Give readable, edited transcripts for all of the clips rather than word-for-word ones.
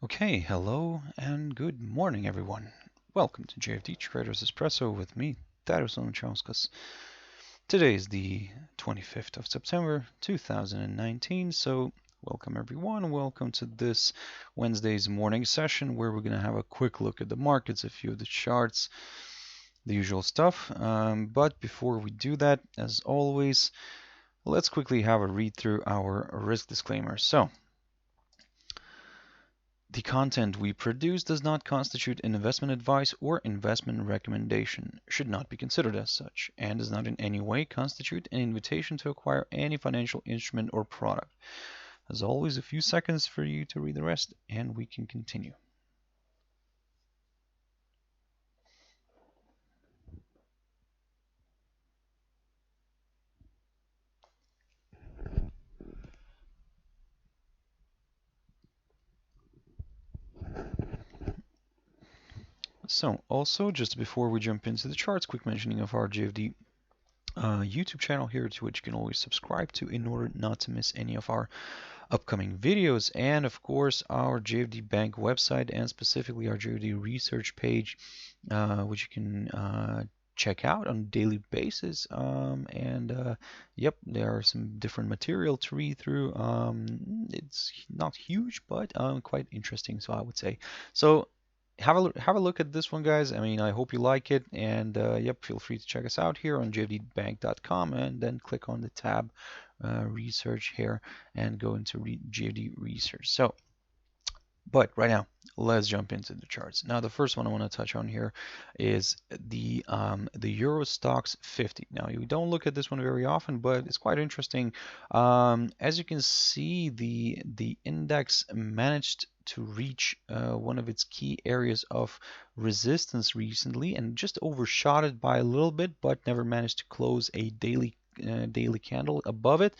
Okay, hello and good morning, everyone. Welcome to JFD Traders Espresso with me, Darius Anucauskas. Today is the 25th of September 2019, so welcome everyone. Welcome to this Wednesday's morning session where we're going to have a quick look at the markets, a few of the charts, the usual stuff. But before we do that, as always, let's quickly have a read through our risk disclaimer. So, the content we produce does not constitute an investment advice or investment recommendation, should not be considered as such, and does not in any way constitute an invitation to acquire any financial instrument or product. As always, a few seconds for you to read the rest, and we can continue. So, also, just before we jump into the charts, quick mentioning of our JFD YouTube channel here, to which you can always subscribe to in order not to miss any of our upcoming videos, and of course our JFD Bank website and specifically our JFD research page, which you can check out on a daily basis. Yep, there are some different material to read through. It's not huge, but quite interesting, so I would say. So have a look at this one, guys. I mean, I hope you like it, and yep, feel free to check us out here on jfdbank.com, and then click on the tab research here and go into JFD research. So, but right now, let's jump into the charts. Now, the first one I want to touch on here is the EURUSDCAD 50. Now, you don't look at this one very often, but it's quite interesting. As you can see, the index managed to reach one of its key areas of resistance recently and just overshot it by a little bit, but never managed to close a daily candle above it.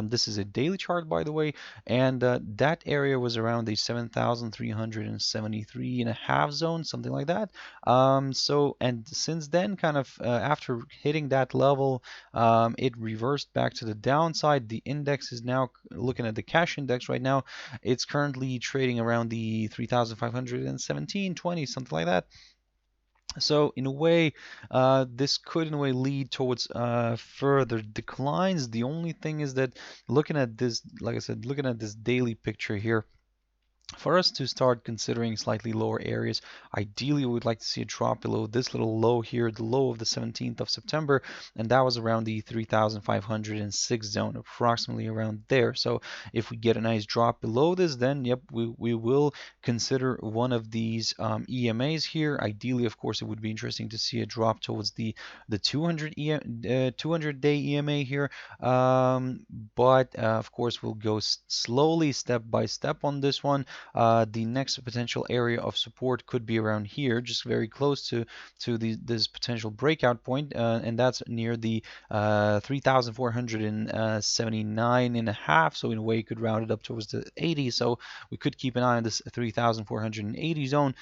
This is a daily chart, by the way, and that area was around the 7,373.5 zone, something like that. And since then, kind of after hitting that level, it reversed back to the downside. The index is now, looking at the cash index right now, it's currently trading around the 3,517.20, something like that. So in a way, this could in a way lead towards further declines. The only thing is that looking at this, like I said, looking at this daily picture here, for us to start considering slightly lower areas, ideally we would like to see a drop below this little low here, the low of the 17th of September, and that was around the 3,506 zone, approximately around there. So if we get a nice drop below this, then yep, we will consider one of these EMAs here. Ideally, of course, it would be interesting to see a drop towards the 200-day EMA here, but of course we'll go slowly, step by step on this one. The next potential area of support could be around here, just very close to this potential breakout point, and that's near the 3,479.5. So in a way, you could round it up towards the 80. So we could keep an eye on this 3,480 zone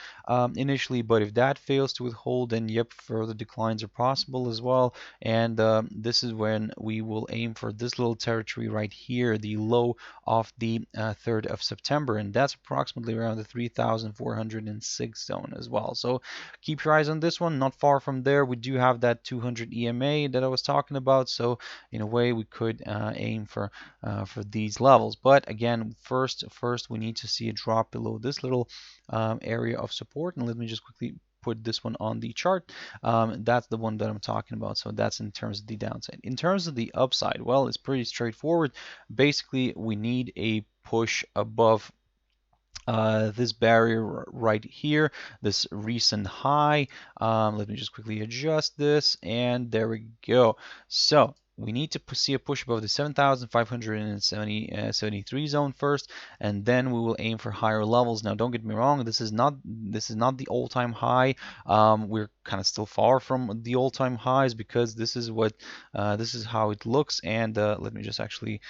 initially, but if that fails to withhold, then yep, further declines are possible as well. And this is when we will aim for this little territory right here, the low of the 3rd of September, and that's approximately around the 3,406 zone as well. So keep your eyes on this one. Not far from there, we do have that 200 EMA that I was talking about. So in a way, we could aim for these levels. But again, first we need to see a drop below this little area of support. And let me just quickly put this one on the chart. That's the one that I'm talking about. So that's in terms of the downside. In terms of the upside, well, it's pretty straightforward. Basically, we need a push above this barrier right here, this recent high. Let me just quickly adjust this, and there we go. So we need to see a push above the 7,573 zone first, and then we will aim for higher levels. Now, don't get me wrong, this is not the all-time high. We're kind of still far from the all-time highs because this is how it looks. And let me just actually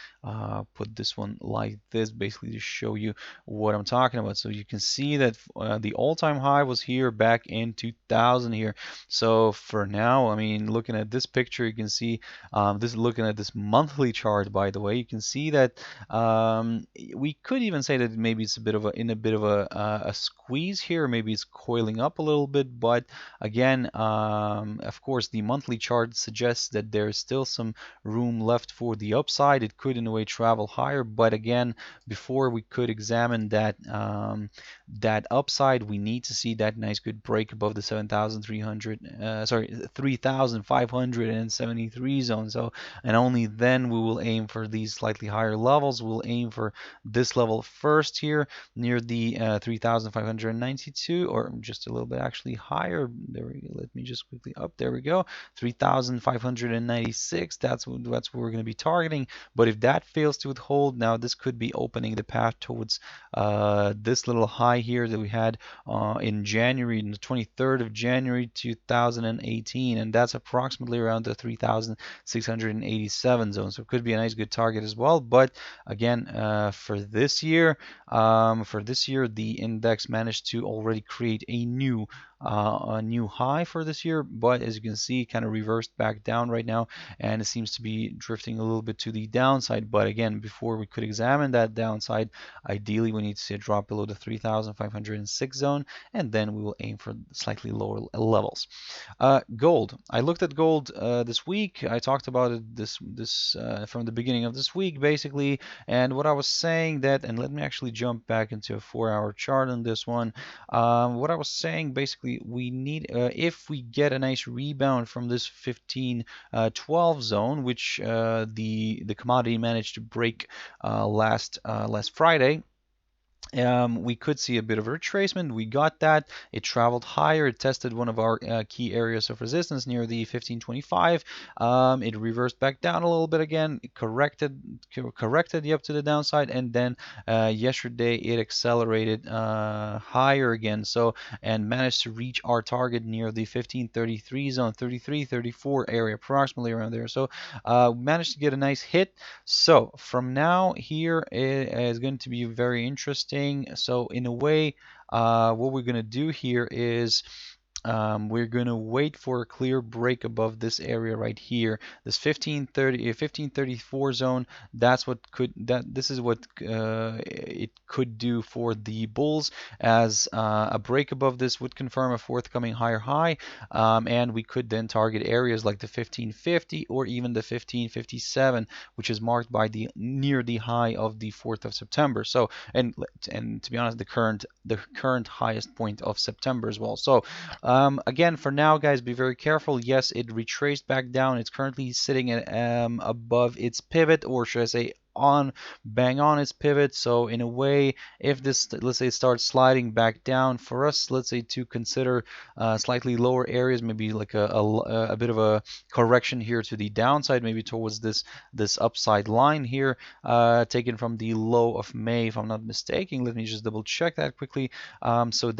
put this one like this, basically to show you what I'm talking about. So you can see that the all-time high was here back in 2000 here. So for now, I mean, looking at this picture, you can see This is looking at this monthly chart, by the way. You can see that we could even say that maybe it's a bit of a squeeze here. Maybe it's coiling up a little bit, but again, of course, the monthly chart suggests that there's still some room left for the upside. It could, in a way, travel higher, but again, before we could examine that that upside, we need to see that nice good break above the 3,573 zone. So, and only then we will aim for these slightly higher levels. We'll aim for this level first here near the 3,592, or just a little bit actually higher. There we go. Let me just quickly up. There we go. 3,596. That's what we're going to be targeting. But if that fails to hold, now this could be opening the path towards this little high here that we had in January, the 23rd of January 2018, and that's approximately around the 3,687 zone. So it could be a nice good target as well. But again, for this year, the index managed to already create a new high for this year, but as you can see, kind of reversed back down right now, and it seems to be drifting a little bit to the downside. But again, before we could examine that downside, ideally we need to see a drop below the 3,506 zone, and then we will aim for slightly lower levels. Gold. I looked at gold this week. I talked about it this from the beginning of this week, basically, and what I was saying that, and let me actually jump back into a 4-hour chart on this one. What I was saying, basically, we need, if we get a nice rebound from this 1512 zone, which the commodity managed to break last Friday, we could see a bit of a retracement. We got that. It traveled higher. It tested one of our key areas of resistance near the 1525. It reversed back down a little bit again. It corrected up to the downside, and then yesterday it accelerated higher again. So, and managed to reach our target near the 1533 zone, 33, 34 area, approximately around there. So managed to get a nice hit. So from now here it is going to be very interesting. So in a way, what we're going to do here is we're going to wait for a clear break above this area right here, this 1534 zone. This is what it could do for the bulls, as a break above this would confirm a forthcoming higher high, and we could then target areas like the 1550 or even the 1557, which is marked by the near the high of the 4th of September. So, and to be honest, the current highest point of September as well. So again, for now, guys, be very careful. Yes, it retraced back down. It's currently sitting at above its pivot, or should I say bang on its pivot. So in a way, if this, let's say, starts sliding back down, for us, let's say, to consider slightly lower areas, maybe like a bit of a correction here to the downside, maybe towards this upside line here, taken from the low of May, if I'm not mistaken. Let me just double check that quickly. So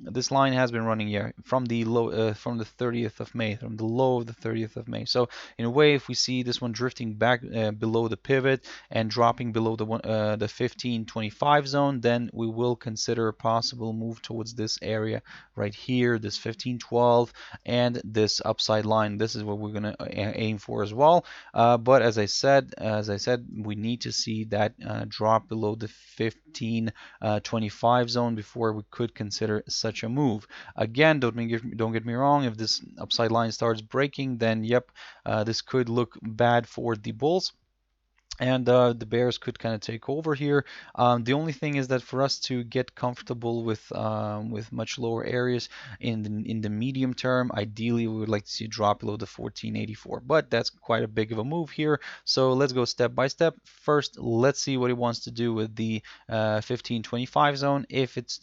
this line has been running here from the low, from the 30th of May, from the low of the 30th of May. So in a way, if we see this one drifting back below the pivot and dropping below the 1525 zone, then we will consider a possible move towards this area right here, this 1512, and this upside line. This is what we're going to aim for as well. But as I said, we need to see that drop below the 1525 zone before we could consider such a move. Again, don't get me wrong, if this upside line starts breaking, then yep, this could look bad for the bulls, and the bears could kind of take over here. The only thing is that for us to get comfortable with much lower areas in the medium term, ideally we would like to see a drop below the 1484. But that's quite a big of a move here. So let's go step by step. First, let's see what he wants to do with the 1525 zone. If it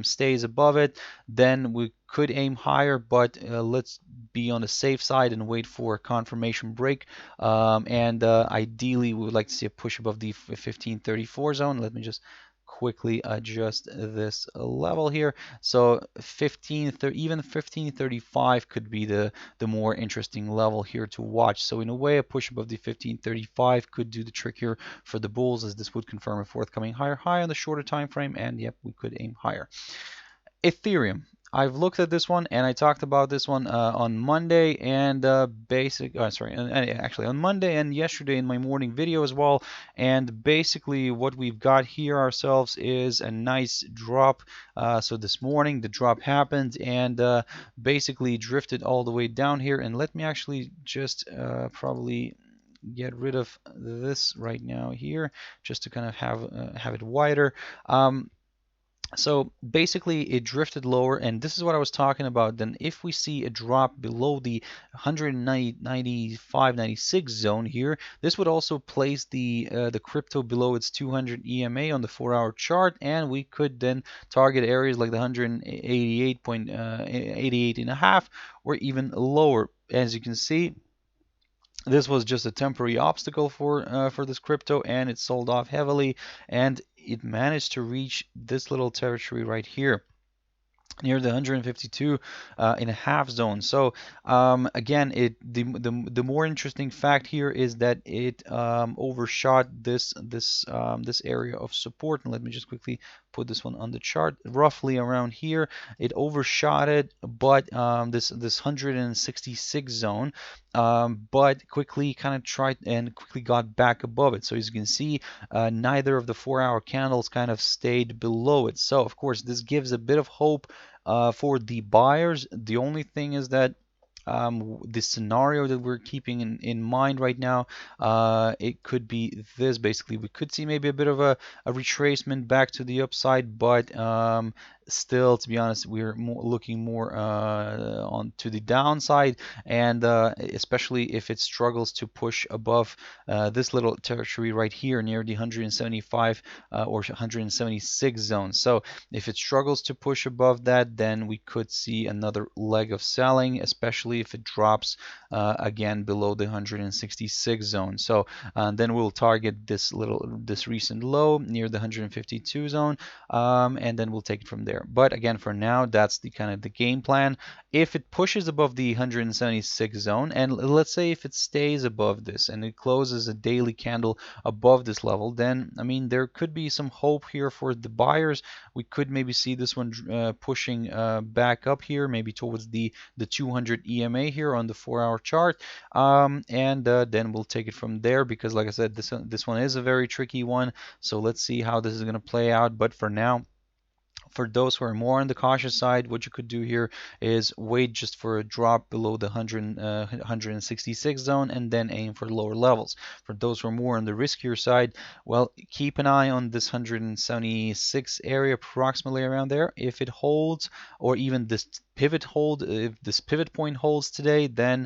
stays above it, then we could aim higher, but let's be on the safe side and wait for a confirmation break. And ideally, we would like to see a push above the 1534 zone. Let me just quickly adjust this level here. So even 1535 could be the more interesting level here to watch. So in a way, a push above the 1535 could do the trick here for the bulls, as this would confirm a forthcoming higher high on the shorter time frame, and yep, we could aim higher. Ethereum. I've looked at this one and I talked about this one on Monday and actually on Monday and yesterday in my morning video as well. And basically what we've got here ourselves is a nice drop. So this morning the drop happened and basically drifted all the way down here. And let me actually just probably get rid of this right now here just to kind of have it wider. So basically it drifted lower, and this is what I was talking about. Then if we see a drop below the 195.96 zone here, this would also place the crypto below its 200 EMA on the 4-hour chart, and we could then target areas like the 188.88 and a half or even lower. As you can see, this was just a temporary obstacle for this crypto, and it sold off heavily, and it managed to reach this little territory right here near the 152 and a half zone. So again, the more interesting fact here is that it overshot this area of support. And let me just quickly put this one on the chart, roughly around here. It overshot it, but this 166 zone, but quickly kind of tried and quickly got back above it. So as you can see, neither of the 4-hour candles kind of stayed below it. So of course, this gives a bit of hope for the buyers. The only thing is that the scenario that we're keeping in mind right now, it could be this. Basically, we could see maybe a bit of a retracement back to the upside, but still, to be honest, we're looking more on to the downside, and especially if it struggles to push above this little territory right here near the 175 or 176 zone. So if it struggles to push above that, then we could see another leg of selling, especially if it drops again below the 166 zone. So then we'll target this recent low near the 152 zone, and then we'll take it from there. But again, for now, that's the kind of the game plan. If it pushes above the 176 zone, and let's say if it stays above this and it closes a daily candle above this level, then I mean there could be some hope here for the buyers. We could maybe see this one pushing back up here, maybe towards the 200 EMA here on the 4-hour chart, and then we'll take it from there, because like I said, this one is a very tricky one. So let's see how this is going to play out. But for now, for those who are more on the cautious side, what you could do here is wait just for a drop below the 166 zone and then aim for lower levels. For those who are more on the riskier side, well, keep an eye on this 176 area, approximately around there. If it holds, or even this pivot hold, if this pivot point holds today, then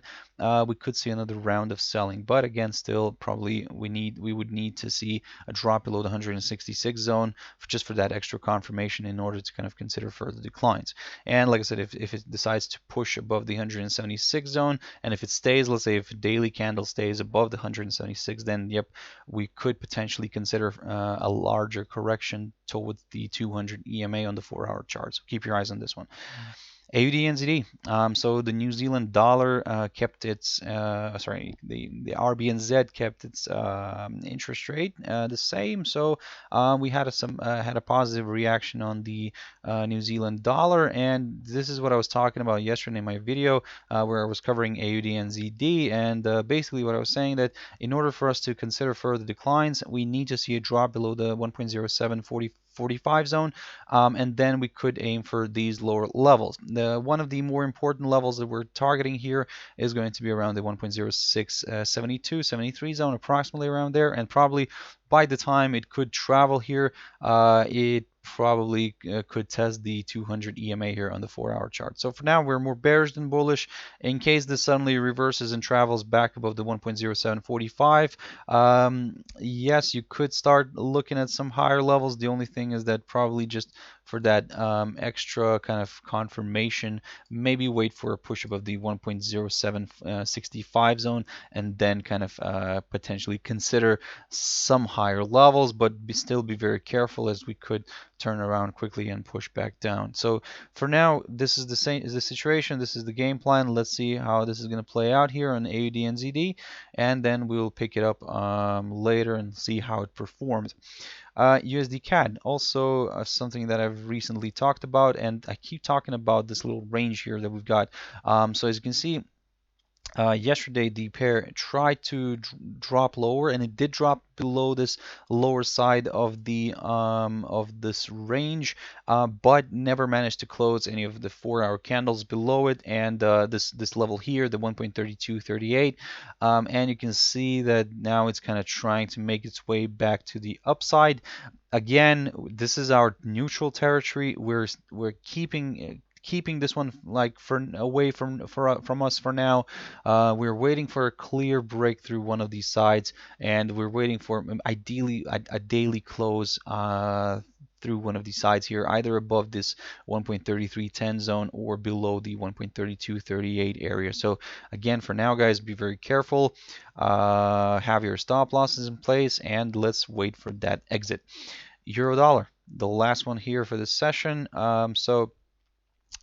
we could see another round of selling. But again, still probably we would need to see a drop below the 166 zone just for that extra confirmation in order to kind of consider further declines. And like I said, if it decides to push above the 176 zone, and if it stays, let's say if a daily candle stays above the 176, then yep, we could potentially consider a larger correction towards the 200 EMA on the 4-hour chart. So keep your eyes on this one. AUDNZD. So the New Zealand dollar kept its, the RBNZ kept its interest rate the same. So we had a positive reaction on the New Zealand dollar, and this is what I was talking about yesterday in my video where I was covering AUDNZD, and basically what I was saying that in order for us to consider further declines, we need to see a drop below the 1.0745 zone, and then we could aim for these lower levels. One of the more important levels that we're targeting here is going to be around the 1.0672, 73 zone, approximately around there, and probably by the time it could travel here, it probably could test the 200 EMA here on the 4-hour chart. So for now, we're more bearish than bullish. In case this suddenly reverses and travels back above the 1.0745, yes, you could start looking at some higher levels. The only thing is that probably just for that extra kind of confirmation, maybe wait for a push above the 1.0765 zone, and then kind of potentially consider some higher levels, but still be very careful, as we could turn around quickly and push back down. So for now, this is the situation. This is the game plan. Let's see how this is going to play out here on AUDNZD, and then we'll pick it up later and see how it performs. USDCAD, also something that I've recently talked about, and I keep talking about this little range here that we've got. So as you can see, yesterday the pair tried to drop lower, and it did drop below this lower side of the of this range, but never managed to close any of the 4-hour candles below it, and this level here, the 1.3238, and you can see that now it's kind of trying to make its way back to the upside. Again, this is our neutral territory. We're keeping this one like for away from us for now. We're waiting for a clear breakthrough one of these sides, and we're waiting for ideally a daily close through one of these sides here, either above this 1.3310 zone or below the 1.3238 area. So again, for now, guys, be very careful. Have your stop losses in place, and let's wait for that exit. Euro dollar, the last one here for this session. So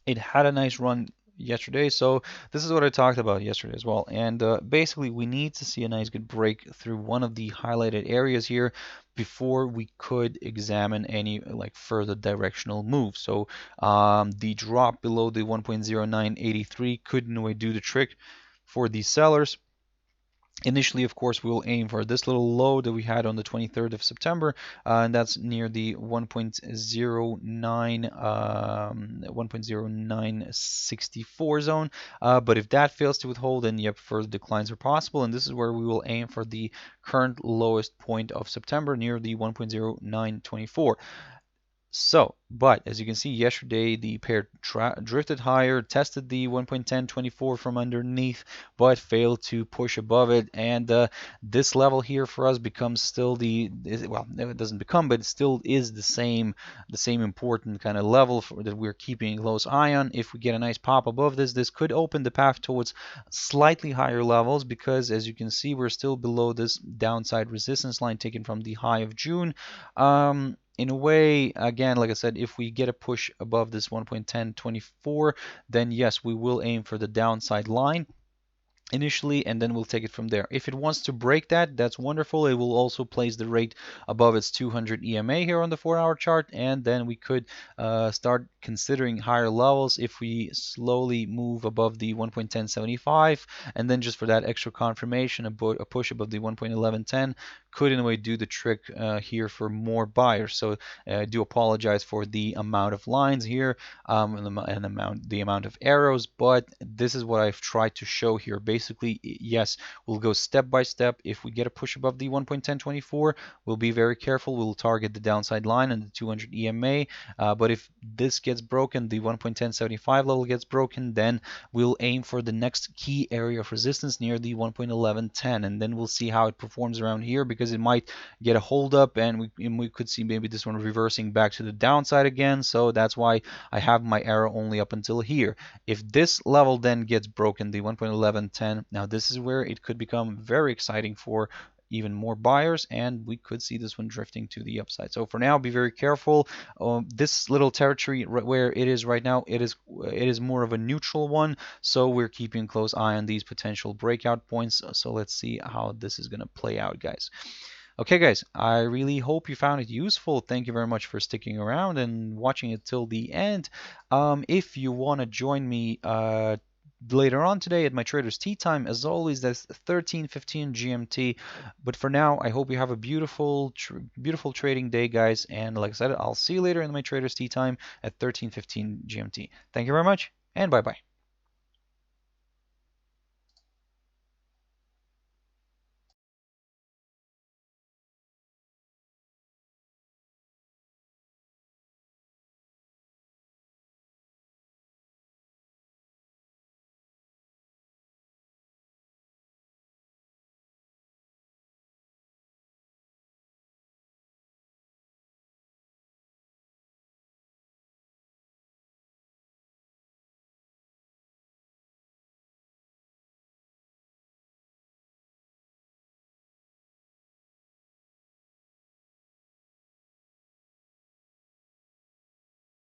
it had a nice run yesterday, so this is what I talked about yesterday as well. And basically, we need to see a nice good break through one of the highlighted areas here before we could examine any like further directional move. So the drop below the 1.0983 could in a way do the trick for these sellers. Initially, of course, we will aim for this little low that we had on the 23rd of September, and that's near the 1.0964 zone. But if that fails to withhold, then yep, further declines are possible, and this is where we will aim for the current lowest point of September near the 1.0924. So, but as you can see, yesterday the pair drifted higher, tested the 1.1024 from underneath, but failed to push above it. And this level here for us becomes still well, it doesn't become, but it still is the same important kind of level that we're keeping a close eye on. If we get a nice pop above this, this could open the path towards slightly higher levels, because as you can see, we're still below this downside resistance line taken from the high of June. In a way, again, like I said, if we get a push above this 1.1024, then yes, we will aim for the downside line initially, and then we'll take it from there. If it wants to break that, that's wonderful. It will also place the rate above its 200 EMA here on the 4-hour chart, and then we could start considering higher levels if we slowly move above the 1.1075, and then just for that extra confirmation, a push above the 1.1110 could in a way do the trick here for more buyers. So I do apologize for the amount of lines here and the amount of arrows, but this is what I've tried to show here. Basically, yes, we'll go step by step. If we get a push above the 1.1024, we'll be very careful. We'll target the downside line and the 200 EMA. But if this gets broken, the 1.1075 level gets broken, then we'll aim for the next key area of resistance near the 1.1110, and then we'll see how it performs around here, because it might get a hold up, and we could see maybe this one reversing back to the downside again. So that's why I have my arrow only up until here. If this level then gets broken, the 1.1110, now this is where it could become very exciting for even more buyers, and we could see this one drifting to the upside. So for now, be very careful. This little territory where it is right now, it is more of a neutral one, so we're keeping a close eye on these potential breakout points. So let's see how this is going to play out, guys. Okay, guys, I really hope you found it useful. Thank you very much for sticking around and watching it till the end. If you want to join me later on today at my Traders Tea Time, as always, that's 13:15 GMT. But for now, I hope you have a beautiful trading day, guys. And like I said, I'll see you later in my Traders Tea Time at 13:15 GMT. Thank you very much, and bye-bye.